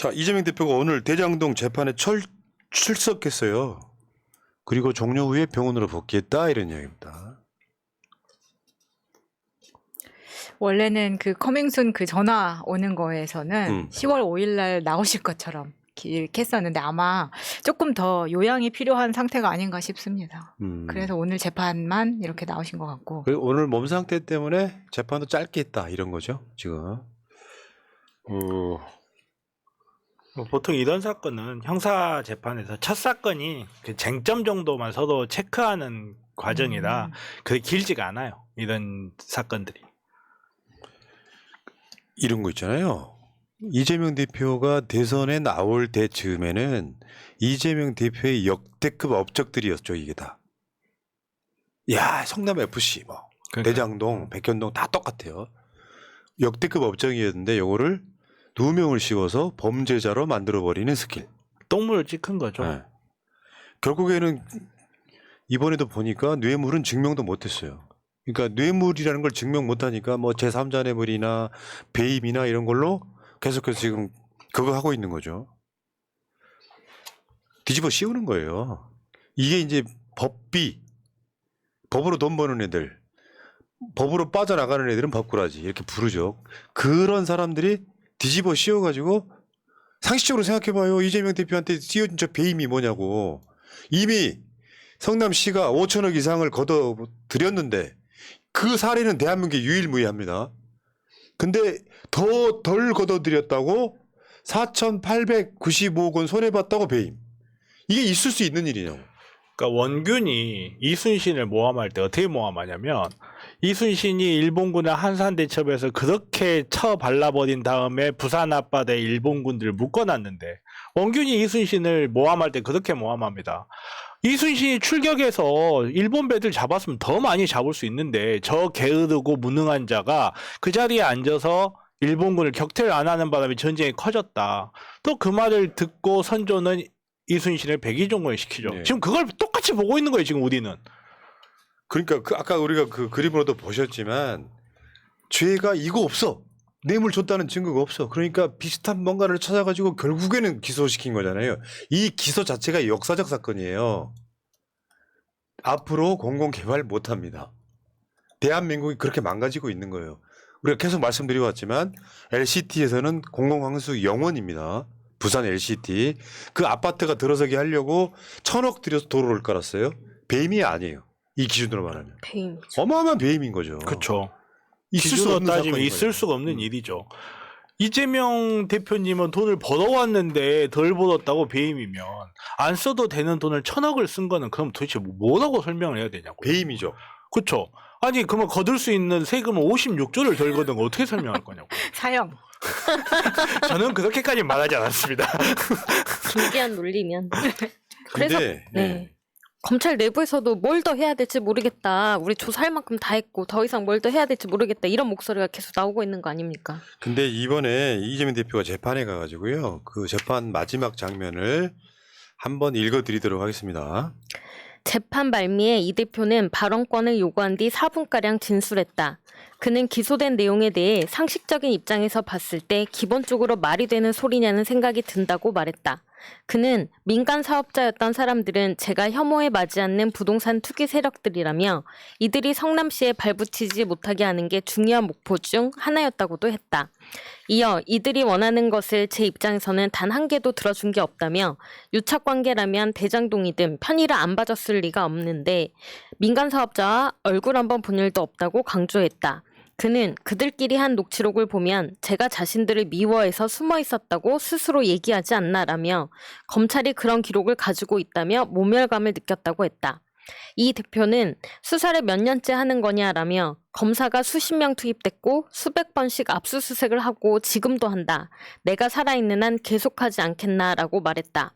자, 이재명 대표가 오늘 대장동 재판에 출석했어요. 그리고 종료 후에 병원으로 복귀했다 이런 이야기입니다. 원래는 그 커밍순 그 전화 오는 거에서는 10월 5일 날 나오실 것처럼 이렇게 했었는데 아마 조금 더 요양이 필요한 상태가 아닌가 싶습니다. 그래서 오늘 재판만 이렇게 나오신 것 같고. 그리고 오늘 몸 상태 때문에 재판도 짧게 했다 이런 거죠, 지금. 보통 이런 사건은 형사 재판에서 첫 사건이 그 쟁점 정도만 서로 체크하는 과정이라 그게 길지가 않아요. 이런 사건들이. 이런 거 있잖아요. 이재명 대표가 대선에 나올 때쯤에는 이재명 대표의 역대급 업적들이었죠, 이게 다. 야, 성남 FC 뭐 대장동, 백현동 다 똑같아요. 역대급 업적이었는데 요거를 누명을 씌워서 범죄자로 만들어버리는 스킬. 똥물을 찍은 거죠. 네. 결국에는 이번에도 보니까 뇌물은 증명도 못했어요. 그러니까 뇌물이라는 걸 증명 못하니까 뭐 제3자 뇌물이나 배임이나 이런 걸로 계속해서 지금 그거 하고 있는 거죠. 뒤집어 씌우는 거예요. 이게 이제 법으로 돈 버는 애들, 법으로 빠져나가는 애들은 법꾸라지 이렇게 부르죠. 그런 사람들이 뒤집어 씌워가지고 상식적으로 생각해봐요. 이재명 대표한테 씌워준 저 배임이 뭐냐고. 이미 성남시가 5천억 이상을 걷어들였는데 그 사례는 대한민국에 유일무이합니다. 근데 더 덜 걷어들였다고 4,895억 원 손해봤다고 배임. 이게 있을 수 있는 일이냐고. 그러니까 원균이 이순신을 모함할 때 어떻게 모함하냐면 이순신이 일본군을 한산대첩에서 그렇게 쳐 발라버린 다음에 부산 앞바다에 일본군들을 묶어놨는데 원균이 이순신을 모함할 때 그렇게 모함합니다. 이순신이 출격해서 일본 배들 잡았으면 더 많이 잡을 수 있는데 저 게으르고 무능한 자가 그 자리에 앉아서 일본군을 격퇴를 안 하는 바람에 전쟁이 커졌다. 또 그 말을 듣고 선조는 이순신을 백의종군을 시키죠. 네. 지금 그걸 똑같이 보고 있는 거예요. 지금 우리는. 그러니까 아까 우리가 그 그림으로도 보셨지만 죄가 이거 없어. 뇌물 줬다는 증거가 없어. 그러니까 비슷한 뭔가를 찾아가지고 결국에는 기소시킨 거잖아요. 이 기소 자체가 역사적 사건이에요. 앞으로 공공개발 못합니다. 대한민국이 그렇게 망가지고 있는 거예요. 우리가 계속 말씀드리고 왔지만 LCT에서는 공공황수 영원입니다. 부산 LCT. 그 아파트가 들어서게 하려고 1,000억 들여서 도로를 깔았어요. 배임이 아니에요. 이 기준으로 말하면. 배임이죠. 어마어마한 배임인 거죠. 그렇죠. 있을 수 기준으로 없는 따지면 사건인 있을 거예요. 수가 없는 일이죠. 이재명 대표님은 돈을 벌어왔는데 덜 벌었다고 배임이면 안 써도 되는 돈을 1,000억을 쓴 거는 그럼 도대체 뭐라고 설명을 해야 되냐고. 배임이죠. 그렇죠. 아니 그러면 거둘 수 있는 세금은 56조를 덜 거둔 거 어떻게 설명할 거냐고. 사형. 저는 그렇게까지 말하지 않았습니다. 진지한 논리면. 그래서 근데 네. 검찰 내부에서도 뭘 더 해야 될지 모르겠다. 우리 조사할 만큼 다 했고 더 이상 뭘 더 해야 될지 모르겠다. 이런 목소리가 계속 나오고 있는 거 아닙니까? 근데 이번에 이재명 대표가 재판에 가가지고요. 그 재판 마지막 장면을 한번 읽어드리도록 하겠습니다. 재판 말미에 이 대표는 발언권을 요구한 뒤 4분가량 진술했다. 그는 기소된 내용에 대해 상식적인 입장에서 봤을 때 기본적으로 말이 되는 소리냐는 생각이 든다고 말했다. 그는 민간 사업자였던 사람들은 제가 혐오에 맞지 않는 부동산 투기 세력들이라며 이들이 성남시에 발붙이지 못하게 하는 게 중요한 목표 중 하나였다고도 했다. 이어 이들이 원하는 것을 제 입장에서는 단 한 개도 들어준 게 없다며 유착관계라면 대장동이든 편의를 안 봐줬을 리가 없는데 민간 사업자와 얼굴 한번 본 일도 없다고 강조했다. 그는 그들끼리 한 녹취록을 보면 제가 자신들을 미워해서 숨어 있었다고 스스로 얘기하지 않나라며 검찰이 그런 기록을 가지고 있다며 모멸감을 느꼈다고 했다. 이 대표는 수사를 몇 년째 하는 거냐라며 검사가 수십 명 투입됐고 수백 번씩 압수수색을 하고 지금도 한다. 내가 살아있는 한 계속하지 않겠나라고 말했다.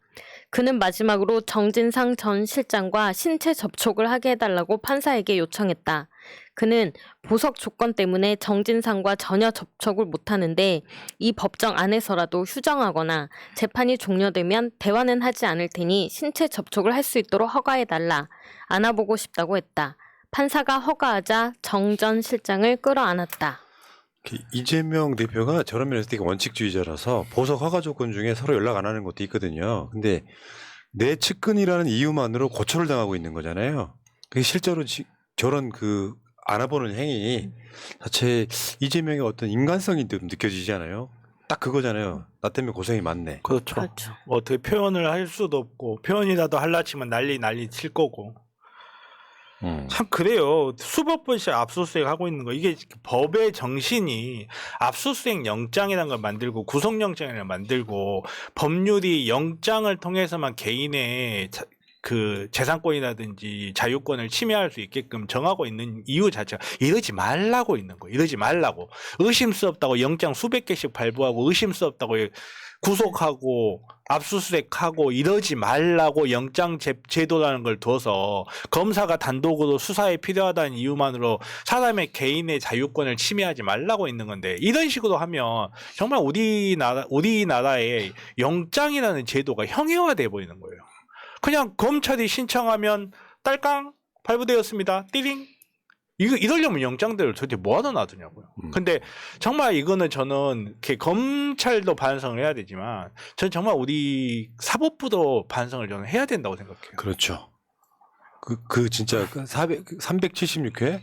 그는 마지막으로 정진상 전 실장과 신체 접촉을 하게 해달라고 판사에게 요청했다. 그는 보석 조건 때문에 정진상과 전혀 접촉을 못하는데 이 법정 안에서라도 휴정하거나 재판이 종료되면 대화는 하지 않을 테니 신체 접촉을 할 수 있도록 허가해달라. 안아보고 싶다고 했다. 판사가 허가하자 정 전 실장을 끌어안았다. 이재명 대표가 저런 면에서 되게 원칙주의자라서 보석 허가 조건 중에 서로 연락 안 하는 것도 있거든요. 근데 내 측근이라는 이유만으로 고초를 당하고 있는 거잖아요. 그게 실제로 저런 그 알아보는 행위 자체 이재명의 어떤 인간성이 좀 느껴지지 않아요? 딱 그거잖아요. 나 때문에 고생이 많네. 그렇죠. 그렇죠. 어떻게 표현을 할 수도 없고 표현이라도 할라 치면 난리 칠 거고. 참 그래요. 수백 번씩 압수수색 하고 있는 거 이게 법의 정신이 압수수색 영장이라는 걸 만들고 구속영장을 만들고 법률이 영장을 통해서만 개인의 그 재산권이라든지 자유권을 침해할 수 있게끔 정하고 있는 이유 자체가 이러지 말라고 있는 거예요. 이러지 말라고. 의심스럽다고 영장 수백 개씩 발부하고 의심스럽다고 구속하고 압수수색하고 이러지 말라고 영장 제도라는 걸 둬서 검사가 단독으로 수사에 필요하다는 이유만으로 사람의 개인의 자유권을 침해하지 말라고 있는 건데 이런 식으로 하면 정말 우리나라의 영장이라는 제도가 형해화돼 버리는 거예요. 그냥 검찰이 신청하면 딸깡 발부되었습니다. 띠링. 이러려면 영장들을 도대체 뭐하러 놔두냐고요. 근데 정말 이거는 저는 이렇게 검찰도 반성을 해야 되지만 저는 정말 우리 사법부도 반성을 저는 해야 된다고 생각해요. 그렇죠. 그 진짜 376회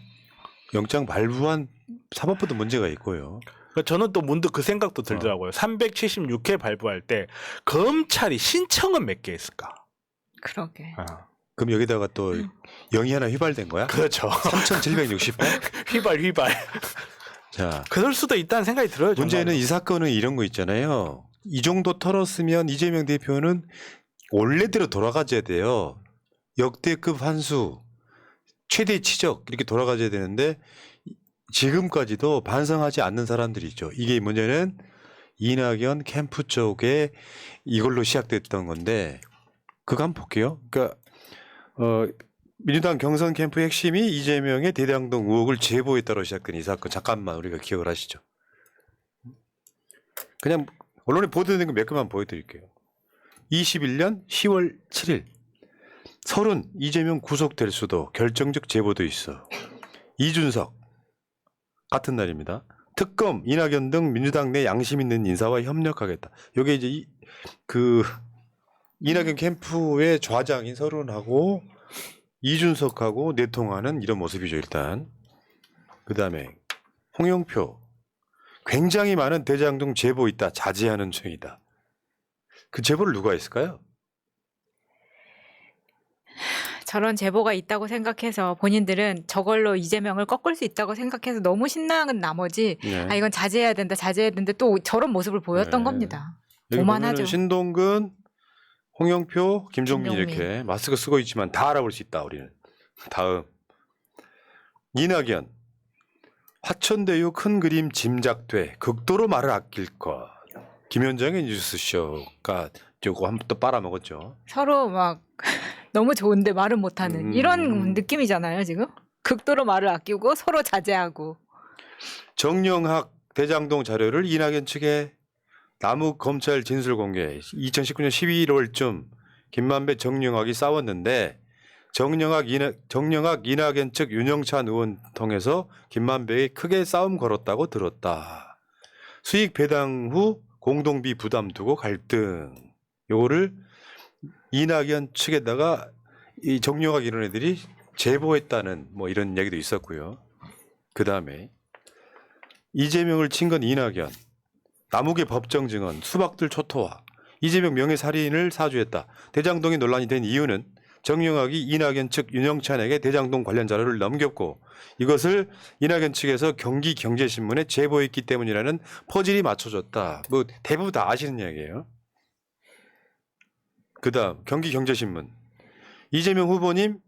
영장 발부한 사법부도 문제가 있고요. 그러니까 저는 또 문득 그 생각도 들더라고요. 376회 발부할 때 검찰이 신청은 몇 개 했을까? 그러게. 그럼 여기다가 또 0이 하나 휘발된 거야? 그렇죠. 3,768? 휘발. 자, 그럴 수도 있다는 생각이 들어요. 문제는 정말로. 이 사건은 이런 거 있잖아요. 이 정도 털었으면 이재명 대표는 원래대로 돌아가줘야 돼요. 역대급 환수, 최대 치적 이렇게 돌아가줘야 되는데 지금까지도 반성하지 않는 사람들이 있죠. 이게 문제는 이낙연 캠프 쪽에 이걸로 시작됐던 건데 그거 한번 볼게요. 그러니까 민주당 경선 캠프의 핵심이 이재명의 대장동 의혹을 제보했다로 시작된 이 사건 잠깐만 우리가 기억을 하시죠. 그냥 언론에 보도된 거 몇 개만 보여드릴게요. 21년 10월 7일 서른 이재명 구속될 수도 결정적 제보도 있어. 이준석 같은 날입니다. 특검 이낙연 등 민주당 내 양심 있는 인사와 협력하겠다. 이게 이제 이낙연 캠프의 좌장인 서른하고 이준석하고 내통하는 이런 모습이죠. 일단 그 다음에 홍영표 굉장히 많은 대장동 제보 있다. 자제하는 중이다. 그 제보를 누가 했을까요? 저런 제보가 있다고 생각해서 본인들은 저걸로 이재명을 꺾을 수 있다고 생각해서 너무 신나는 나머지 네. 이건 자제해야 된다 또 저런 모습을 보였던 네. 겁니다. 여기 오만하죠. 보면은 신동근, 홍영표, 김종민 김종민. 이렇게 마스크 쓰고 있지만 다 알아볼 수 있다. 우리는. 다음 이낙연 화천대유 큰 그림 짐작돼 극도로 말을 아낄 것. 김현정의 뉴스쇼가 요거 한 번 또 빨아먹었죠. 서로 막 너무 좋은데 말은 못하는 이런 느낌이잖아요. 지금 극도로 말을 아끼고 서로 자제하고. 정영학 대장동 자료를 이낙연 측에 남욱 검찰 진술 공개. 2019년 11월쯤 김만배 정영학이 싸웠는데 정영학 이낙연 측 윤영찬 의원 통해서 김만배에 크게 싸움 걸었다고 들었다. 수익 배당 후 공동비 부담 두고 갈등. 요거를 이낙연 측에다가 이 정영학 이런 애들이 제보했다는 뭐 이런 얘기도 있었고요. 그 다음에 이재명을 친 건 이낙연. 남욱의 법정 증언, 수박들 초토화. 이재명 명예살인을 사주했다. 대장동이 논란이 된 이유는 정영학이 이낙연 측 윤영찬에게 대장동 관련 자료를 넘겼고 이것을 이낙연 측에서 경기경제신문에 제보했기 때문이라는 퍼즐이 맞춰졌다. 뭐 대부분 다 아시는 이야기예요. 그다음 경기경제신문. 이재명 후보님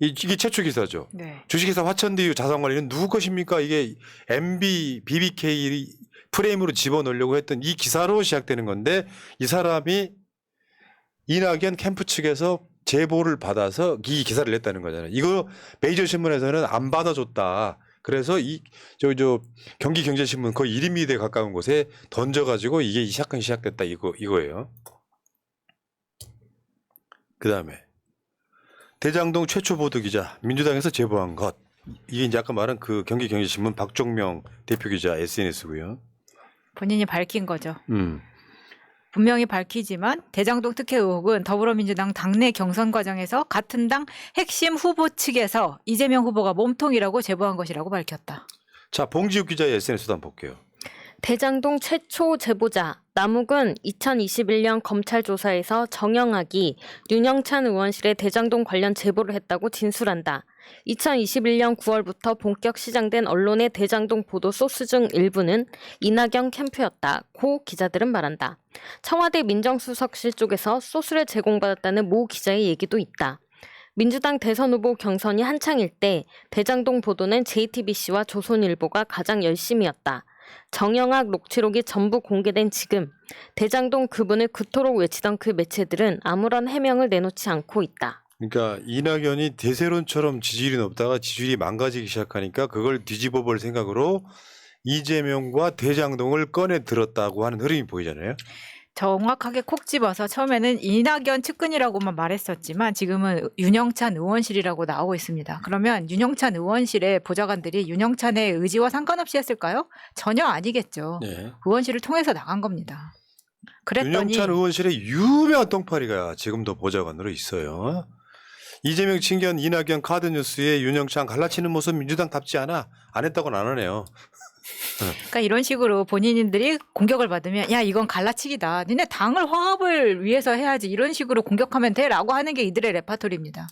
이게 최초 기사죠. 네. 주식회사 화천대유 자산관리는 누구 것입니까? 이게 MB, BBK 프레임으로 집어넣으려고 했던 이 기사로 시작되는 건데 이 사람이 이낙연 캠프 측에서 제보를 받아서 이 기사를 냈다는 거잖아요. 이거 메이저 신문에서는 안 받아줬다. 그래서 경기경제신문 거의 1인미디어에 가까운 곳에 던져가지고 이게 이 사건이 시작됐다 이거예요. 그 다음에 대장동 최초 보도 기자 민주당에서 제보한 것 이게 이제 아까 말한 그 경기경제신문 박종명 대표 기자 SNS고요. 본인이 밝힌 거죠. 분명히 밝히지만 대장동 특혜 의혹은 더불어민주당 당내 경선 과정에서 같은 당 핵심 후보 측에서 이재명 후보가 몸통이라고 제보한 것이라고 밝혔다. 자, 봉지욱 기자의 SNS도 한번 볼게요. 대장동 최초 제보자 남욱은 2021년 검찰 조사에서 정영학이 윤영찬 의원실에 대장동 관련 제보를 했다고 진술한다. 2021년 9월부터 본격 시작된 언론의 대장동 보도 소스 중 일부는 이낙연 캠프였다고 기자들은 말한다. 청와대 민정수석실 쪽에서 소스를 제공받았다는 모 기자의 얘기도 있다. 민주당 대선 후보 경선이 한창일 때 대장동 보도는 JTBC와 조선일보가 가장 열심이었다. 정영학 녹취록이 전부 공개된 지금 대장동 그분을 그토록 외치던 그 매체들은 아무런 해명을 내놓지 않고 있다. 그러니까 이낙연이 대세론처럼 지지율이 높다가 지지율이 망가지기 시작하니까 그걸 뒤집어 볼 생각으로 이재명과 대장동을 꺼내 들었다고 하는 흐름이 보이잖아요. 정확하게 콕 집어서 처음에는 이낙연 측근이라고만 말했었지만 지금은 윤영찬 의원실이라고 나오고 있습니다. 그러면 윤영찬 의원실의 보좌관들이 윤영찬의 의지와 상관없이 했을까요? 전혀 아니겠죠. 네. 의원실을 통해서 나간 겁니다. 그랬더니 윤영찬 의원실에 유명한 똥파리가 지금도 보좌관으로 있어요. 이재명 친견 이낙연 카드뉴스에 윤영찬 갈라치는 모습 민주당답지 않아. 안 했다고는 안 하네요. 그러니까 이런 식으로 본인들이 공격을 받으면 야 이건 갈라치기다. 니네 당을 화합을 위해서 해야지. 이런 식으로 공격하면 돼라고 하는 게 이들의 레파토리입니다.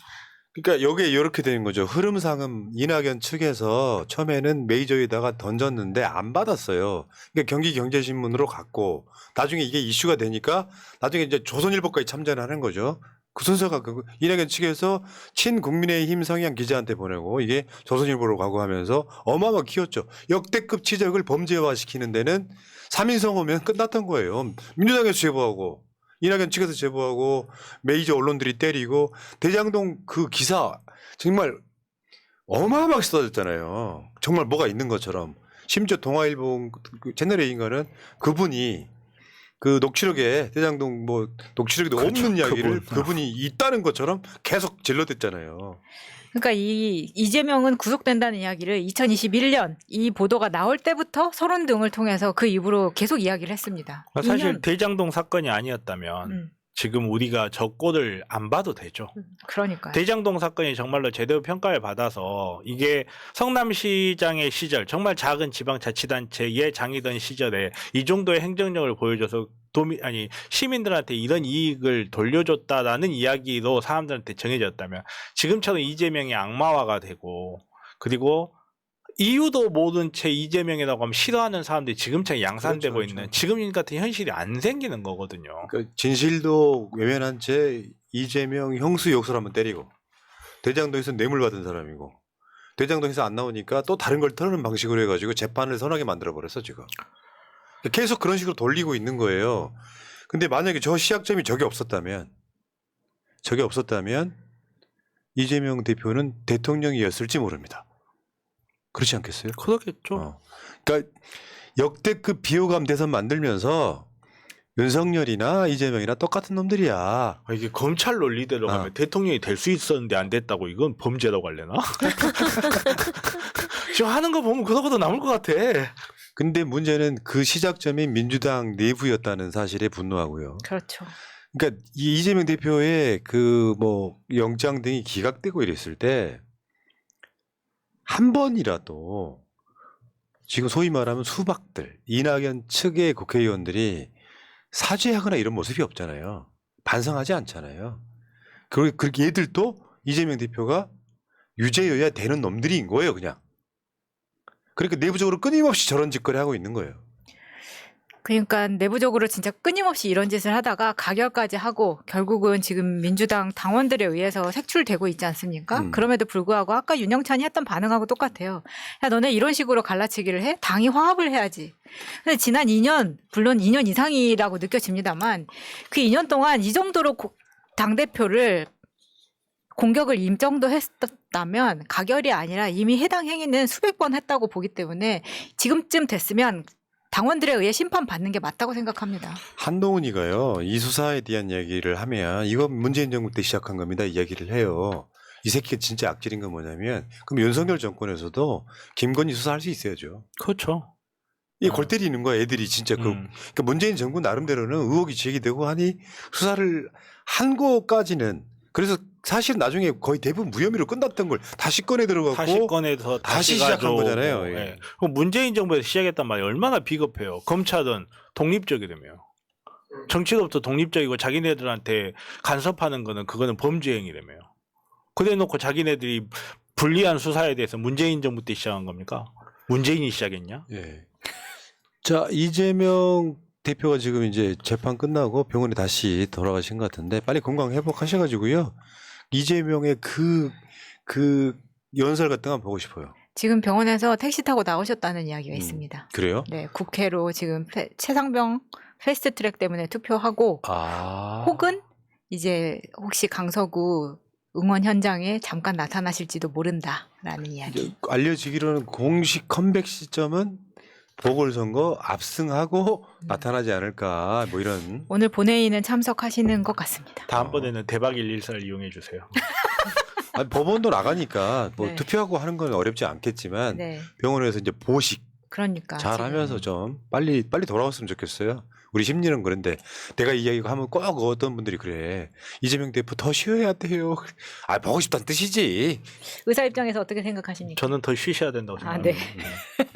그러니까 여기에 이렇게 되는 거죠. 흐름상은 이낙연 측에서 처음에는 메이저에다가 던졌는데 안 받았어요. 그러니까 경기경제신문으로 갔고 나중에 이게 이슈가 되니까 나중에 이제 조선일보까지 참전하는 거죠. 그 순서가 이낙연 측에서 친국민의힘 성향 기자한테 보내고 이게 조선일보로 가고 하면서 어마어마하게 키웠죠. 역대급 지적을 범죄화시키는 데는 3인성 오면 끝났던 거예요. 민주당에서 제보하고 이낙연 측에서 제보하고 메이저 언론들이 때리고 대장동 그 기사 정말 어마어마하게 쏟아졌잖아요. 정말 뭐가 있는 것처럼. 심지어 동아일보 채널A인가는 그분이 그 녹취록에 대장동 뭐 녹취록에도 그렇죠. 없는 이야기를 그분이 있다는 것처럼 계속 질러댔잖아요. 그러니까 이재명은 구속된다는 이야기를 2021년 이 보도가 나올 때부터 서론 등을 통해서 그 입으로 계속 이야기를 했습니다. 사실 2년. 대장동 사건이 아니었다면 지금 우리가 저 꼴을 안 봐도 되죠. 그러니까요. 대장동 사건이 정말로 제대로 평가를 받아서 이게 성남시장의 시절 정말 작은 지방자치단체의 장이던 시절에 이 정도의 행정력을 보여줘서 시민들한테 이런 이익을 돌려줬다라는 이야기로 사람들한테 정해졌다면 지금처럼 이재명이 악마화가 되고 그리고 이유도 모른 채 이재명이라고 하면 싫어하는 사람들이 지금처럼 양산되고 그렇죠, 있는 그렇죠. 지금 같은 현실이 안 생기는 거거든요. 그러니까 진실도 외면한 채 이재명 형수 욕설 한번 때리고 대장동에서 뇌물 받은 사람이고 대장동에서 안 나오니까 또 다른 걸 털는 방식으로 해가지고 재판을 선하게 만들어버렸어 지금. 계속 그런 식으로 돌리고 있는 거예요. 근데 만약에 저 시작점이 저게 없었다면 이재명 대표는 대통령이었을지 모릅니다. 그렇지 않겠어요? 그렇겠죠. 그러니까 역대급 비호감 대선 만들면서 윤석열이나 이재명이나 똑같은 놈들이야. 이게 검찰 논리대로 가면 대통령이 될 수 있었는데 안 됐다고 이건 범죄라고 할래나? 지금 하는 거 보면 그러고도 남을 것 같아. 근데 문제는 그 시작점이 민주당 내부였다는 사실에 분노하고요. 그렇죠. 그러니까 이 이재명 대표의 그 뭐 영장 등이 기각되고 이랬을 때 한 번이라도 지금 소위 말하면 수박들 이낙연 측의 국회의원들이 사죄하거나 이런 모습이 없잖아요. 반성하지 않잖아요. 그리고 그렇게 얘들도 이재명 대표가 유죄여야 되는 놈들인 거예요, 그냥. 그러니까 내부적으로 끊임없이 저런 짓거리 하고 있는 거예요. 그러니까 내부적으로 진짜 끊임없이 이런 짓을 하다가 가결까지 하고 결국은 지금 민주당 당원들에 의해서 색출되고 있지 않습니까? 그럼에도 불구하고 아까 윤영찬이 했던 반응하고 똑같아요. 야 너네 이런 식으로 갈라치기를 해? 당이 화합을 해야지. 근데 지난 2년 물론 2년 이상이라고 느껴집니다만 그 2년 동안 이 정도로 당대표를 공격을 이 정도 했었다면 가결이 아니라 이미 해당 행위는 수백 번 했다고 보기 때문에 지금쯤 됐으면 당원들에 의해 심판받는 게 맞다고 생각합니다. 한동훈이가요. 이 수사에 대한 이야기를 하면 이거 문재인 정부 때 시작한 겁니다. 이야기를 해요. 이 새끼가 진짜 악질인 건 뭐냐면 그럼 윤석열 정권에서도 김건희 수사할 수 있어야죠. 그렇죠. 이 골 때리는 거야 애들이 진짜. 그러니까 문재인 정부 나름대로는 의혹이 제기되고 하니 수사를 한 거까지는 그래서 사실 나중에 거의 대부분 무혐의로 끝났던 걸 다시 꺼내 들어가고 다시 꺼내서 다시 다시 시작한 가져오고, 거잖아요. 예. 예. 그럼 문재인 정부에서 시작했단 말이에요. 얼마나 비겁해요. 검찰은 독립적이라며요. 정치로부터 독립적이고 자기네들한테 간섭하는 거는 그거는 범죄 행위라며요. 그래놓고 자기네들이 불리한 수사에 대해서 문재인 정부 때 시작한 겁니까? 문재인이 시작했냐? 예. 자, 이재명 대표가 지금 이제 재판 끝나고 병원에 다시 돌아가신 것 같은데 빨리 건강 회복하셔가지고요. 이재명의 그 연설 같은 거 한번 보고 싶어요. 지금 병원에서 택시 타고 나오셨다는 이야기가 있습니다. 그래요? 네, 국회로 지금 최상병 패스트트랙 때문에 투표하고 아. 혹은 이제 혹시 강서구 응원 현장에 잠깐 나타나실지도 모른다라는 이야기. 알려지기로는 공식 컴백 시점은 보궐선거 압승하고 나타나지 않을까 뭐 이런. 오늘 본회의는 참석하시는 것 같습니다. 다음번에는 대박 114를 이용해 주세요. 아니, 법원도 나가니까 뭐 네. 투표하고 하는 건 어렵지 않겠지만 네, 병원에서 이제 보식 그러니까 잘하면서 좀 빨리 돌아왔으면 좋겠어요. 우리 심리는 그런데 내가 이 이야기 하면 꼭 어떤 분들이 그래 이재명 대표 더 쉬어야 돼요. 아 보고 싶다는 뜻이지. 의사 입장에서 어떻게 생각하십니까? 저는 더 쉬셔야 된다고 생각합니다. 네.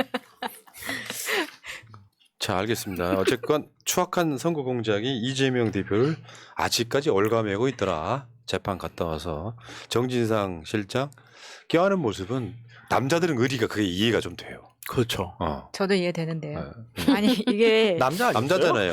자 알겠습니다. 어쨌건 추악한 선거 공작이 이재명 대표를 아직까지 얽아매고 있더라. 재판 갔다 와서 정진상 실장 껴안은 모습은 남자들은 의리가 그게 이해가 좀 돼요. 그렇죠. 저도 이해되는데요. 아니 이게 남자 아니었어요? 남자잖아요.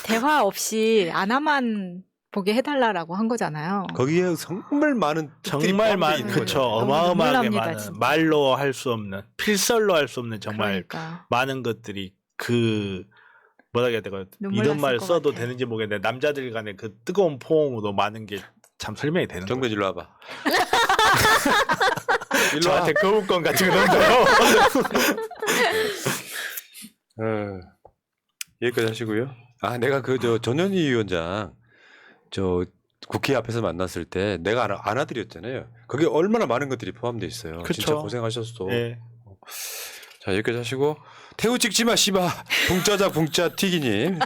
대화 없이 아나만 보게 해달라라고 한 거잖아요. 거기에 정말 많은 뜻들이 정말 포함되어 많은 있는 그렇죠. 거예요. 어마어마하게 놀랍니다, 많은 진짜. 말로 할 수 없는 필설로 할 수 없는 정말 그러니까. 많은 것들이 그 뭐라 해야 될까요? 눈물 이런 났을 말 것 써도 같아요. 되는지 모르겠는데 남자들 간의 그 뜨거운 포옹으로 많은 게 참 설명이 되는 거예요. 정변 일로 와봐. 일로 와. 저한테 거부권 같은 거 넣어요. 여기까지 하시고요. 아 내가 그 저 전현희 위원장 저 국회 앞에서 만났을 때 내가 안아드렸잖아요. 거기에 얼마나 많은 것들이 포함되어 있어요. 그쵸. 진짜 고생하셨어. 예. 자 여기까지 하시고 태우 찍지 마 씨바 붕짜자 붕짜 튀기님.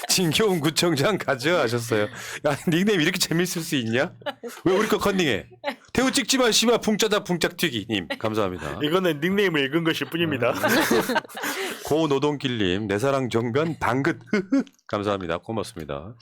진교훈 구청장 가져가셨어요. 야 닉네임 이렇게 재밌을 수 있냐? 왜 우리 거 컨닝해? 태우 찍지 마 씨바 붕짜자 붕짜 튀기님 감사합니다. 이거는 닉네임을 읽은 것일 뿐입니다. 고노동길님 내 사랑 정변 방긋 감사합니다. 고맙습니다.